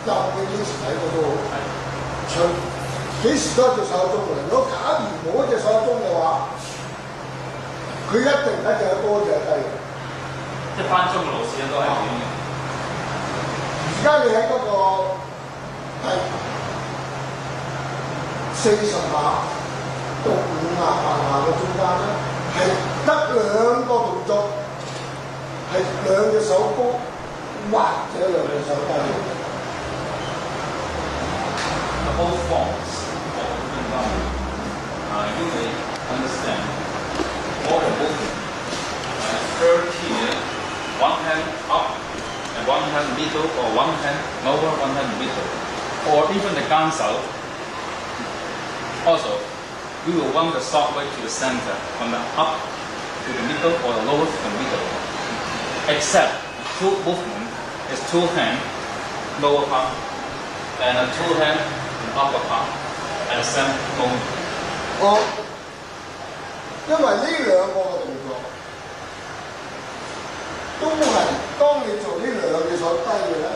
就你堅持喺嗰度長幾時都係做手鐘嘅。如果假如冇一隻手鐘嘅話，佢一定一隻高一隻低嘅。即係翻中嘅路線都係點嘅？而家你喺嗰個係40下到58下嘅中間咧，係得兩個動作，係兩隻手高或者兩隻手低。The whole forms of moving down, you may understand all the movement. Third here, one hand up and one hand middle, or one hand lower, one hand middle, or even the ganso. Also, we will want the soft weight to the center, from the up to the middle or the lower to the middle. Except two movement is two hand lower part and a two hand upper part at the same moment. 因為呢兩個嘅動作都係當你做呢兩隻手低嘅咧，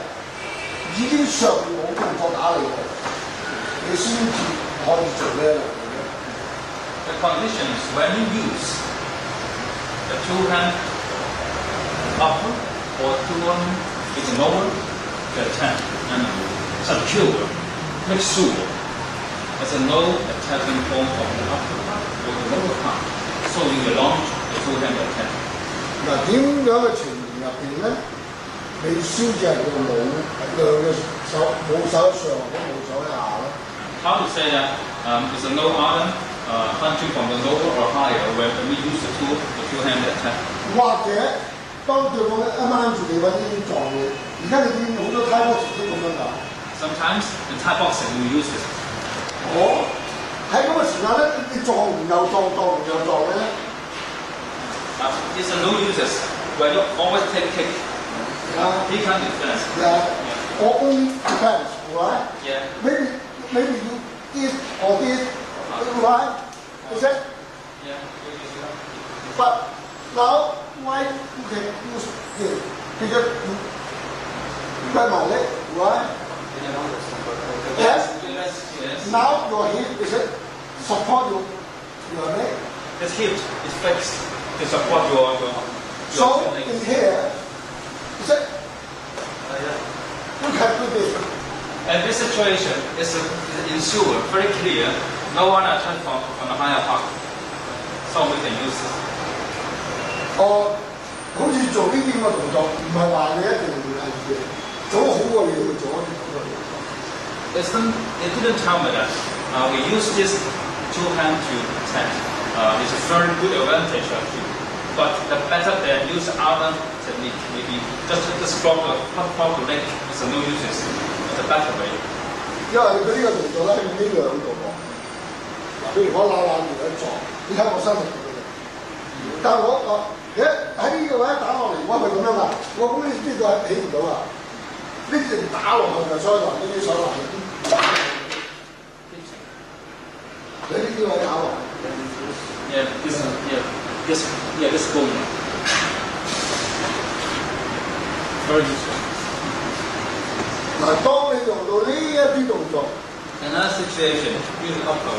已經上面冇動作打你嘅，你先至可以做呢一樣嘢。The condition is when you use the two hand upper or two hand with lower to attempt and secure, make sure there's no attacking form of the upper part or the lower part, so you will launch the two hand attack. 嗱，點樣嘅情形入邊咧，你先至係叫冇兩隻手冇手上或者冇手下咧。How to say that is a no other punching from the lower or higher where we use the two hand attack. 或者當對方一掹住你揾呢啲撞嘅，而家你見好多泰國拳都咁樣㗎。Sometimes in Thai boxing we use this. 我喺嗰個時間咧，你撞完又撞，撞完又撞嘅咧。It's a no uses where you always take kick. He can't defend. Yeah. Or only defense, right? Yeah. Maybe you this or this, right? Is it? Yeah. But now why you can use this? Because you grab my leg, right? Yes. Yes. Now your hip is it support your leg. His hip is fixed to support your So leg. in here, is it? Yeah. You can do this. And this situation is ensured very clear. No one attack from the higher part, so we can use it. 好似做呢啲咁嘅動作，唔係話你一定要係做好過你去做一啲咁嘅動作。It didn't tell me that we use this two hand to attack. It's a very good advantage actually. But the better than use other technique, maybe just drop the leg is no uses. It's a better way. 因為佢呢個動作咧係呢兩度喎。嗱，譬如我攬住一撞，你睇我身體點樣？但係我喺呢個位打落嚟，我係咪咁樣啊？我咁呢個係起唔到啊！呢隻打落去就所以話呢啲手落去。你呢啲位打落去。Yeah, this going. Very useful. 嗱，當你用到呢一啲動作 Another situation, use upper.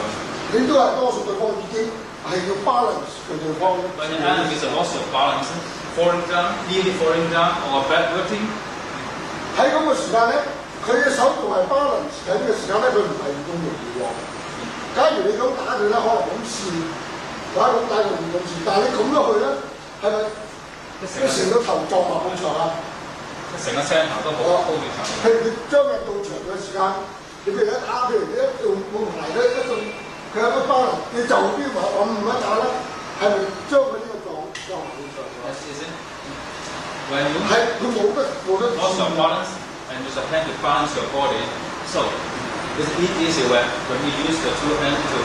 你都係多數對方已經係要 balance 嘅對方。When the enemy is also balancing, falling down, nearly falling down, or backwards. 喺咁嘅時間咧，佢嘅手仲係 balance 喺呢個時間咧，佢唔係咁容易喎。假如你咁打佢咧，可能咁試，打佢唔咁試，但係你咁落去咧，係咪？佢成個頭撞埋咁長啊！成個聲頭都好高嘅頭。譬如你將佢到長嘅時間，你譬如一打，譬如你一用冇埋咧，一用佢有個 balance，你就邊話我唔一打咧，係咪將佢呢個撞好長啊？When you 係佢冇得 lost your balance and use a hand to balance your body, so it's easy when you use the two hands to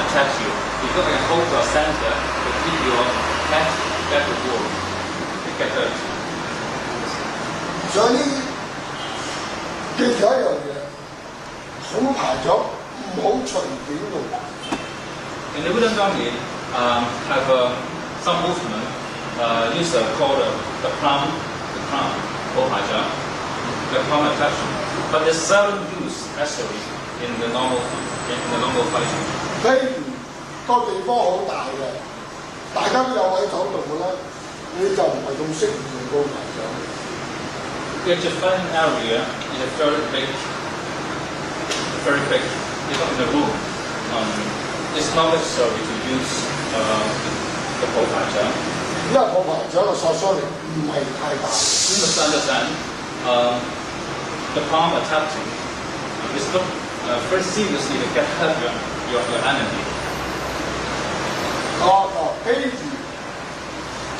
attack you. You can hold your center to keep your head back to wall. You get hurt. 所以記住一樣嘢，好排咗唔好隨便用。In the wooden dummy, have some movement. Use called the palm, 好排長。the palm attraction, but it's seldom used actually in the normal fighting. 譬如個地方好大嘅，大家都有位走動嘅咧，你就唔係咁適宜用高排掌。If the fighting area is very big, you know, in the room, it's not necessary to use the pole fighter. 因為破排掌嘅殺傷力唔係太大。You must understand, the palm attacking is not very seriously to get hurt your enemy. 譬如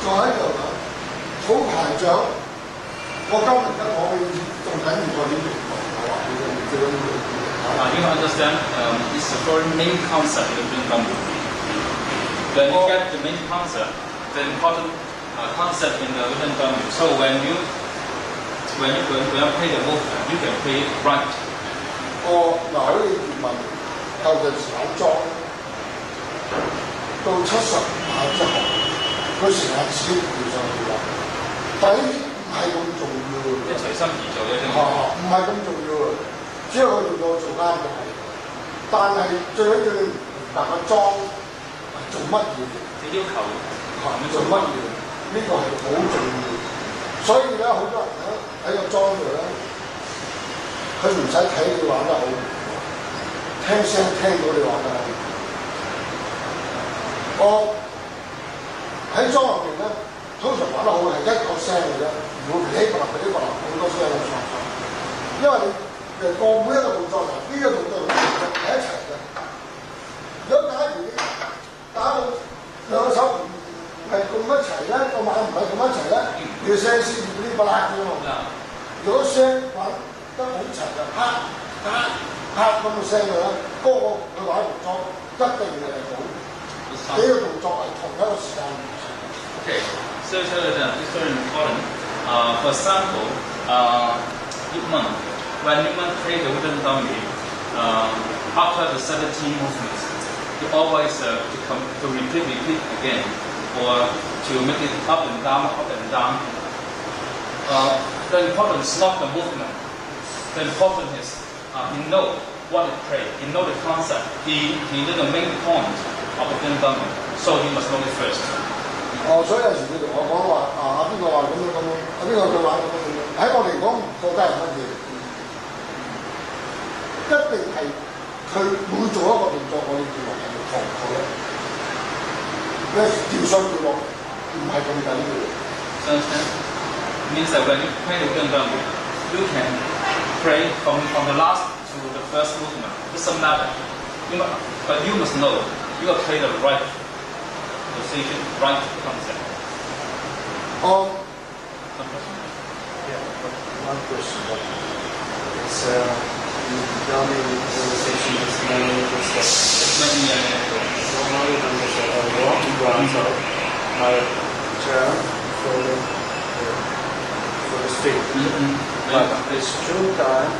仲喺度啦，草排掌，我今日一講你仲緊要過呢條我話你嘅最緊要。You understand, it's the very main concept in the Wing Chun. When you get the main concept, the important concept in the Wing Chun. So when you play the movement, you can play it right. 嗱，好似葉問舊陣時考裝，到70下之後，佢成日自己跳上去啦。但係呢啲唔係咁重要嘅。即係隨心而做嘅啫。唔係咁重要嘅，只係佢哋個做啱就係。但係最緊要你明白個裝係做乜嘢嘅。你要求做乜嘢？呢個係好重要。所以咧，好多人咧喺個裝度咧。佢唔使睇你玩得好，聽聲聽到你玩得好。我喺莊入邊咧，通常玩得好係一個聲嘅啫，唔會噼哩啪啦好多聲嘅唱。因為你個每一個動作呢個動作係一齊嘅。如果假如你打到兩個手唔係咁一齊咧，個馬唔係咁一齊咧，你個聲先噼哩啪啦嘅嘛。如果聲玩得好齊就啪咁嘅聲嘅咧，嗰個佢玩動作一定係好。幾個動作係同一個時間。Okay, so it's very important. For example, Yipman, when Yipman play the wooden dummy, after the 17 movements, you always to repeat again, or to make it up and down. The important is not the movement. The important is he know what to play, he know the concept, he know the main point of the Wing Chun, so he must know it first. 所以有時佢同我講話邊個話咁樣，邊個佢玩咁樣，喺我嚟講唔覺得係乜嘢，一定係佢每做一個動作，我哋叫落係要學佢嘅，因為跳上跳落唔係咁緊要。Understand? Means that when you play the Wing Chun, you can play from the last to the first movement. It doesn't matter. But you must know you will play the right position, right concept. Some question? Yeah, one question. It's dummy position is mainly It's not in the so now you understand a walk ground out, my turn for the stick. But it's true time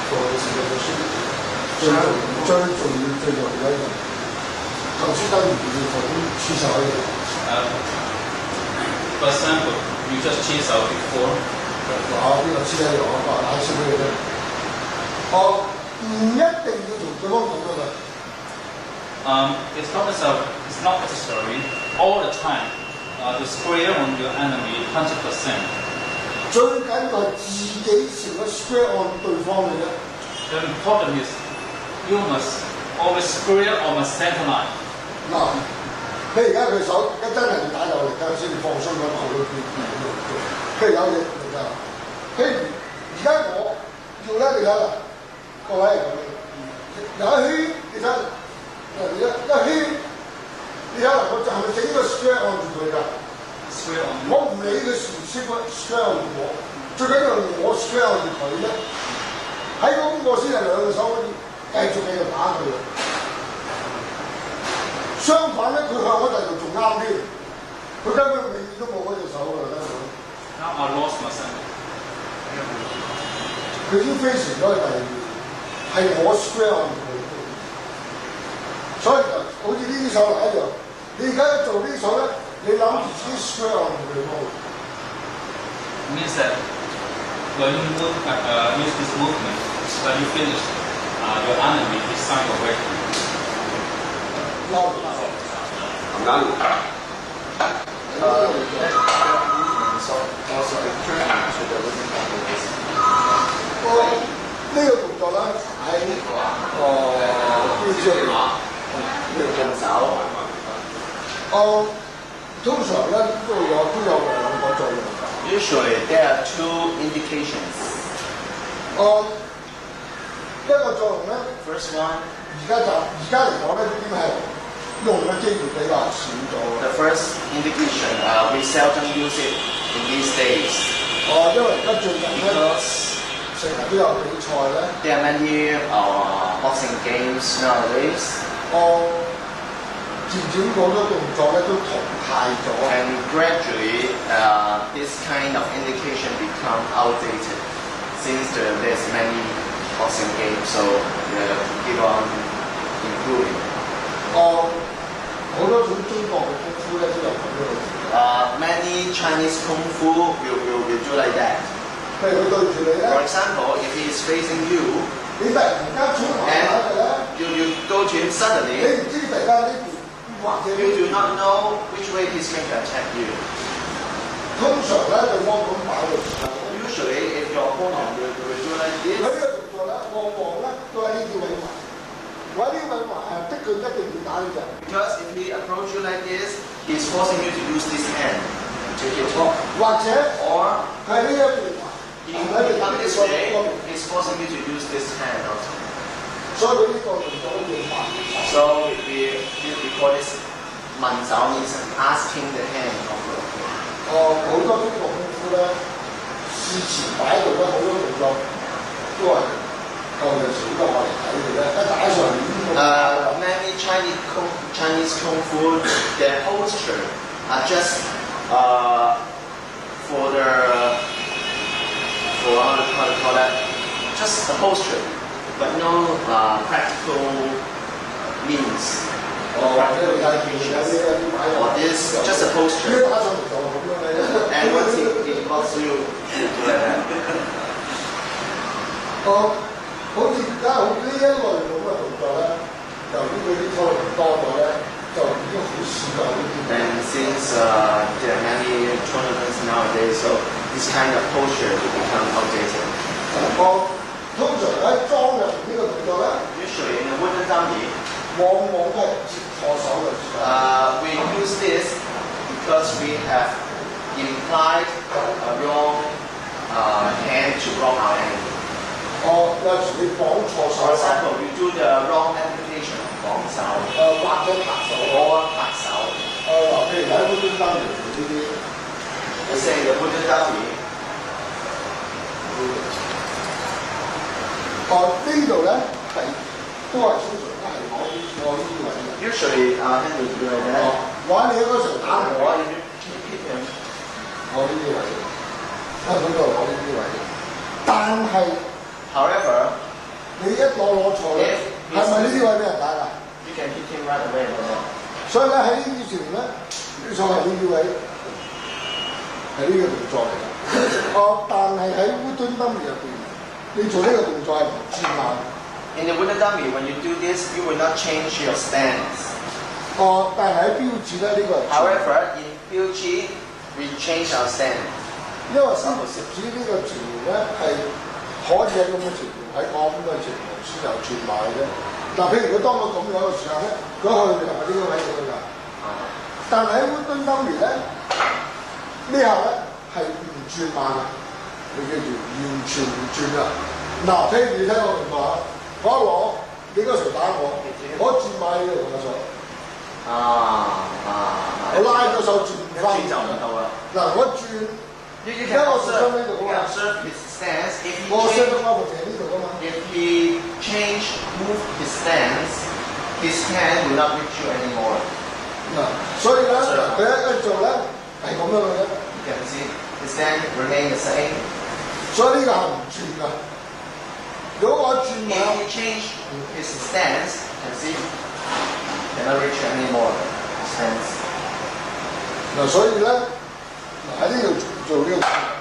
for this position. 最重要一樣，頭先等於要做啲黐手嘅。For example, you just cheese out before. 邊個黐喺度啊？打少俾你啫。唔一定要同對方咁樣嘅。It's not necessary all the time to square on your enemy 100%. 最緊要係自己成個 square on 對方嘅啫。The important is you must always square on the center line. 嗱，譬如而家佢手一真係要打落嚟，等先放鬆咗後腦邊。譬如有嘢嚟㗎，譬如而家我要咧，你睇啦，各位係咁嘅，有一圈，你睇，一圈，你睇啦，我就係咪整個 square 按住佢㗎？ Square on. 我唔理佢square 按住我，最緊要我 square 按住佢啫。喺嗰個先係兩個手可以繼續打佢。相反咧，佢向嗰度仲啱添，佢根本永遠都冇嗰隻手㗎啦。Now I lost myself. 佢已經飛成咗去第二邊，係我 square 按住佢。所以就好似呢啲手嚟一樣，你而家做呢啲手咧，你諗住自己 square 按住佢咯。Means that when you use this movement, when you finish, your enemy is sign your victory. 撈唔啱。Also return to the wooden dummies. 呢個動作咧喺標誌嚟講，用手。通常咧都有兩個作用㗎。Usually there are two indications. 一個作用咧， First one, 而家嚟講咧，已經係用嘅機會比較少咗。 the first indication, we seldom use it in these days 因為而家最近咧 because 成日都有比賽咧， there are many boxing games nowadays, 漸漸好多動作咧都淘汰咗。 and gradually this kind of indication become outdated since there's many boxing games, so keep on improving. 好多種中國嘅功夫咧都有咁樣嘅。 Many Chinese kung fu will do like that. 譬如佢對住你 For 咧， example, if he is facing you 你突然間衝埋嚟咧， you go to him 你 suddenly, 唔知突然間呢邊或者 you do not know which way he's going to attack you. 通常咧對方咁擺嘅時候， Usually, if your opponent will do like 佢 this, 呢個動作咧，往往咧都係呢啲位埋，或者呢啲位埋係逼佢一定要打呢隻。 because if he approach you like this, he's forcing you to use this hand to hit him. 或者 Or 佢係呢一邊埋， he 係咪 come this 呢 way, 個？ he's forcing you to use this hand also. 所以佢呢個動作都要慢。 So we call this 問手 means asking the hand of the opponent. 好多中國功夫咧，事前擺喺度咧，好多動作都係舊陣時好多我嚟睇嘅啫，一打上嚟已經Many Chinese kung fu, their posture are just for how to call that, just a posture, but no practical means. 或者你睇見有啲擺 Or this just a 呢 posture. 打上嚟就咁樣嘅。 And once he blocks you, you do like that. 好似而家好呢一類咁嘅動作咧，由於佢啲操練多咗咧，就已經好少有呢啲。 And since there are many tournaments nowadays, so this kind of posture will become outdated. 通常喺莊入邊呢個動作咧， Usually in a wooden dummy, 往往都係接錯手嘅時候。 we use this because we have implied a wrong hand to block our enemy. 有時你綁錯手 For example, you do the wrong application of 綁手或者拍手 or 拍手. 譬如喺嗰啲單元呢啲， Let's say the wooden dummy, 呢度咧係都係通常都係我呢啲位嘅。 usually our hand will do like that. 我喺你嗰時候打我， Or if you hit him, 我呢啲位嘅，根本都係我呢啲位嘅。但係 however, 你一攞錯咧，係咪呢啲位俾人打㗎？ you can hit him right away like that. 所以咧喺呢啲前面咧，你錯係呢啲位係呢個動作嚟㗎。但係喺烏敦登入邊，你做呢個動作係唔轉慢。 In the wooden dummy, when you do this, you will not change your stance. 但係喺標誌咧，呢個係轉。 However, in Bilji, we change our stance. 因為三號食指呢個前面咧係可以喺咁嘅前面，喺我咁嘅前面先由轉埋嘅啫。嗱，譬如佢當佢咁樣嘅時候咧，佢去係咪呢個位度㗎？但係喺烏敦登面咧，呢下咧係唔轉慢嘅，你記住完全唔轉啦。嗱，譬如你睇我動作啊，我一攞你嗰時打我，我轉慢呢度動作，我拉咗手轉翻。嗱，我轉。 You can observe his stance. If 我 he 雙 change, 方部就係呢度㗎嘛。 if he move his stance, his hand will not reach you anymore. 所以咧，佢一做咧係咁樣嘅啫。 You can see his hand remain the same. 所以呢個係唔轉㗎。如果我轉 If 埋， he change his stance, you can see cannot reach you anymore. Stance. 所以咧喺呢度做呢個。